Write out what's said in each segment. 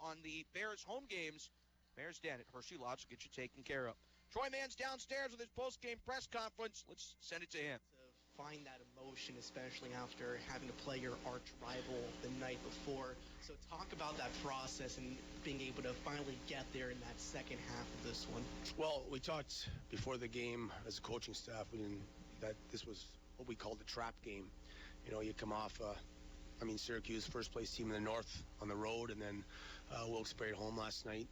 on the Bears home games, Bears Den at Hershey Lodge will get you taken care of. Troy Mann's downstairs with his post-game press conference. Let's send it to him. To find that emotion, especially after having to play your arch rival the night before. So talk about that process and being able to finally get there in that second half of this one. Well, we talked before the game as a coaching staff that this was what we called the trap game. You come off Syracuse, first place team in the North on the road, and then Wilkes-Barre at home last night,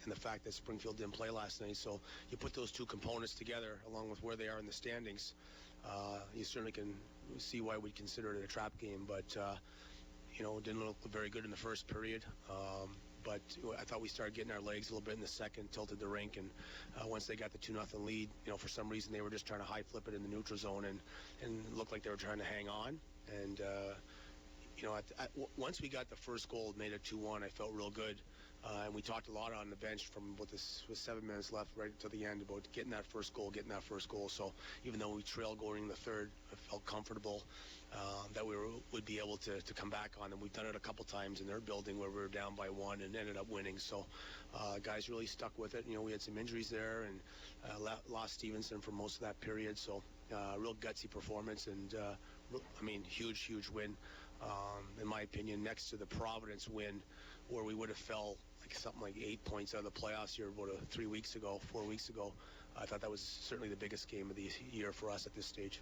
and the fact that Springfield didn't play last night. So you put those two components together, along with where they are in the standings, you certainly can see why we'd consider it a trap game. But, didn't look very good in the first period. But I thought we started getting our legs a little bit in the second, tilted the rink, and once they got the 2-0 lead, for some reason they were just trying to high flip it in the neutral zone and looked like they were trying to hang on. And once we got the first goal, made it 2-1, I felt real good. And we talked a lot on the bench from what this was 7 minutes left right to the end about getting that first goal. So even though we trailed going in the third, I felt comfortable that we would be able to come back on them. We've done it a couple times in their building where we were down by 1 and ended up winning. So guys really stuck with it. We had some injuries there and lost Stevenson for most of that period. So real gutsy performance and huge win. In my opinion, next to the Providence win, where we would have fell something like 8 points out of the playoffs here about 4 weeks ago. I thought that was certainly the biggest game of the year for us at this stage.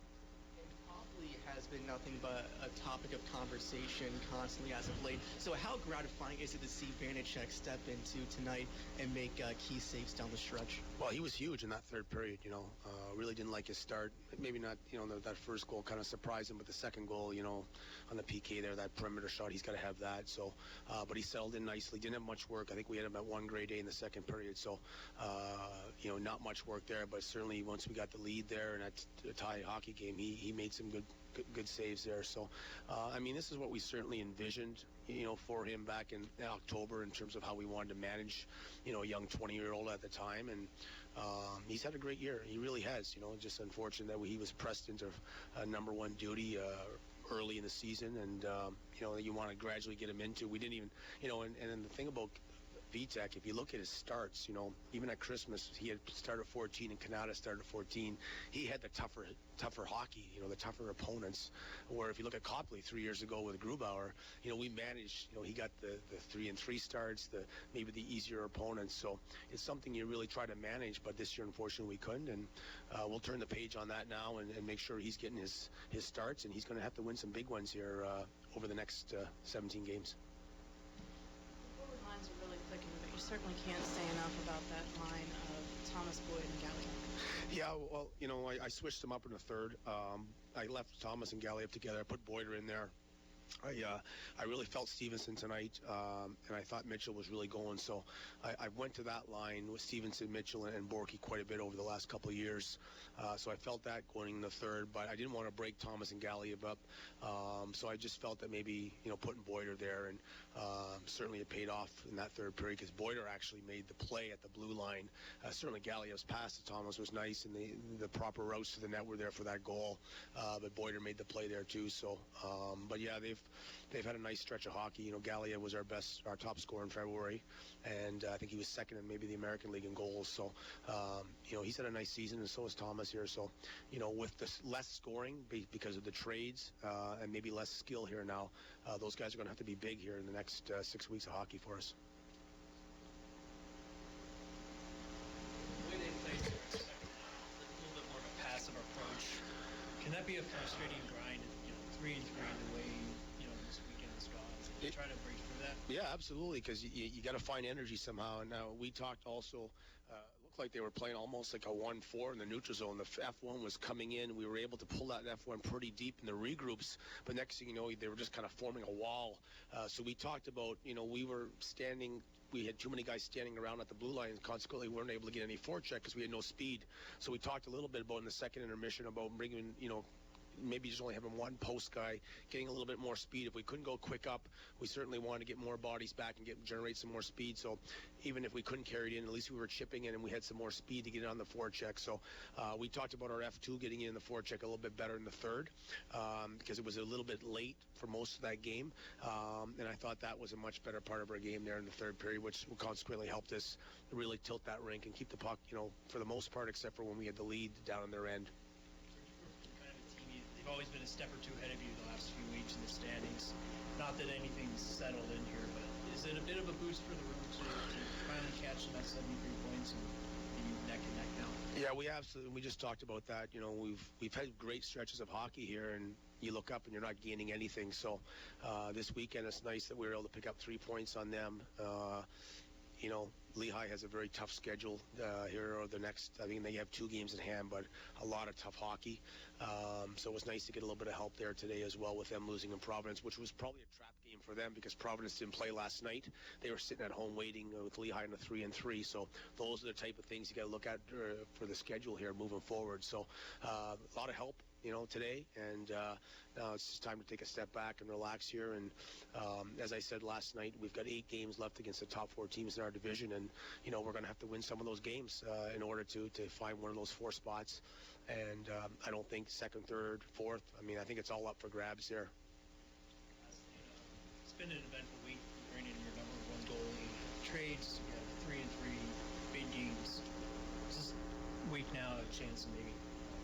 Probably has been nothing but a topic of conversation constantly as of late. So how gratifying is it to see Vanacek step into tonight and make key saves down the stretch? Well, he was huge in that third period. Really didn't like his start. Maybe not. That first goal kind of surprised him, but the second goal, on the PK there, that perimeter shot, he's got to have that. So, but he settled in nicely. Didn't have much work. I think we had him at one grade A in the second period. So, not much work there. But certainly once we got the lead there and that tie hockey game, he made some good saves there. So, this is what we certainly envisioned, for him back in October in terms of how we wanted to manage, a young 20-year-old at the time. And he's had a great year. He really has. Just unfortunate that he was pressed into number one duty early in the season, and you want to gradually get him into. We didn't even, and then the thing about Vitek, if you look at his starts, even at Christmas, he had started 14 and Canada started 14. He had the tougher hockey, the tougher opponents. Where if you look at Copley 3 years ago with Grubauer, we managed, he got the 3-3 starts, maybe the easier opponents. So it's something you really try to manage, but this year, unfortunately, we couldn't. And we'll turn the page on that now and make sure he's getting his starts, and he's going to have to win some big ones here over the next 17 games. Lines are really clicking, but you certainly can't say enough about that line of Thomas, Boyd, and Galley. Yeah, well, I switched them up in the third. I left Thomas and Galley up together. I put Boyder in there. I really felt Stevenson tonight, and I thought Mitchell was really going. So I went to that line with Stevenson, Mitchell, and Borky quite a bit over the last couple of years. So I felt that going in the third, but I didn't want to break Thomas and Galley up. So I just felt that maybe, putting Boyder there, and certainly it paid off in that third period because Boyder actually made the play at the blue line. Certainly Galley's pass to Thomas was nice, and the proper routes to the net were there for that goal. But Boyder made the play there too. So, but yeah, they've had a nice stretch of hockey. Gallia was our top scorer in February, and I think he was second in maybe the American League in goals. So, he's had a nice season, and so is Thomas here. So, with the less scoring because of the trades and maybe less skill here now, those guys are going to have to be big here in the next 6 weeks of hockey for us. The way they play in the second half, a little bit more of a passive approach. Can that be a frustrating grind? 3-3 the way this weekend has gone. Try to break through that. Yeah, absolutely, because you got to find energy somehow. And now we talked also. It looked like they were playing almost like a 1-4 in the neutral zone. The F1 was coming in. We were able to pull that F1 pretty deep in the regroups. But next thing you know, they were just kind of forming a wall. So we talked about, we were standing. We had too many guys standing around at the blue line, and consequently we weren't able to get any forecheck because we had no speed. So we talked a little bit about in the second intermission about bringing, maybe just only having one post guy, getting a little bit more speed. If we couldn't go quick up, we certainly wanted to get more bodies back and generate some more speed. So even if we couldn't carry it in, at least we were chipping in and we had some more speed to get it on the forecheck. So we talked about our F2 getting in the forecheck a little bit better in the third because it was a little bit late for most of that game. And I thought that was a much better part of our game there in the third period, which consequently helped us really tilt that rink and keep the puck, for the most part, except for when we had the lead down on their end. Kind of a team, they've always been a step or two ahead of you the last few weeks in the standings. Not that anything's settled in here, but is it a bit of a boost for the room to finally catch them at 73 points and be neck and neck now? Yeah, we absolutely. We just talked about that. We've had great stretches of hockey here, and you look up and you're not gaining anything. So this weekend it's nice that we were able to pick up 3 points on them. Lehigh has a very tough schedule here over the next, I think they have 2 games in hand, but a lot of tough hockey. So it was nice to get a little bit of help there today as well with them losing in Providence, which was probably a trap game for them because Providence didn't play last night. They were sitting at home waiting with Lehigh in a 3-3. So those are the type of things you got to look at for the schedule here moving forward. So a lot of help today, and now it's just time to take a step back and relax here. And as I said last night, we've got 8 games left against the top 4 teams in our division, and we're going to have to win some of those games in order to find one of those 4 spots. And I don't think second, third, fourth. I think it's all up for grabs there. It's been an eventful week. You bring in your number 1 goalie, trades. You have 3-3 big games. This week now a chance to maybe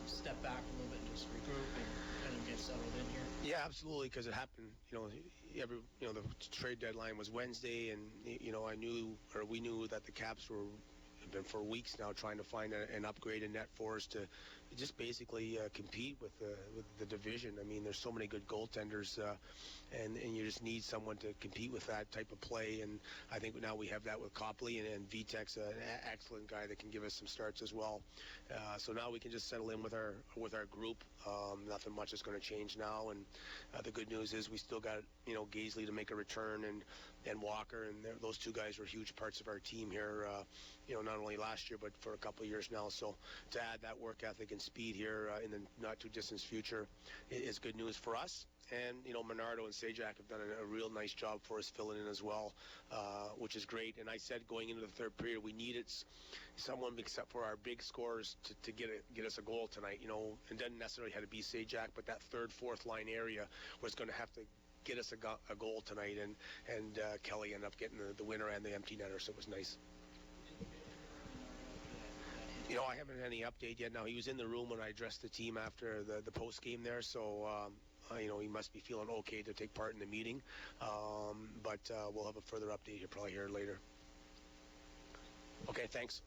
step back a little bit and just regroup and kind of get settled in here. Yeah, absolutely, because it happened. The trade deadline was Wednesday, and we knew that the Caps have been for weeks now trying to find an upgrade in net for us to just basically compete with the division. There's so many good goaltenders, and you just need someone to compete with that type of play. And I think now we have that with Copley, and Vitek's an excellent guy that can give us some starts as well. So now we can just settle in with our group. Nothing much is going to change now, and the good news is we still got Gaisley to make a return, and Walker, and those 2 guys were huge parts of our team here. Not only last year but for a couple of years now. So to add that work ethic and speed here in the not too distant future is good news for us. And Menardo and Sajak have done a real nice job for us filling in as well, which is great. And I said going into the third period we needed someone except for our big scorers to get us a goal tonight. It doesn't necessarily have to be Sajak, but that third, fourth line area was going to have to get us a goal tonight. And Kelly ended up getting the winner and the empty netter, so it was nice. I haven't had any update yet. Now, he was in the room when I addressed the team after the post game there, so he must be feeling okay to take part in the meeting. But we'll have a further update here probably here later. Okay, thanks.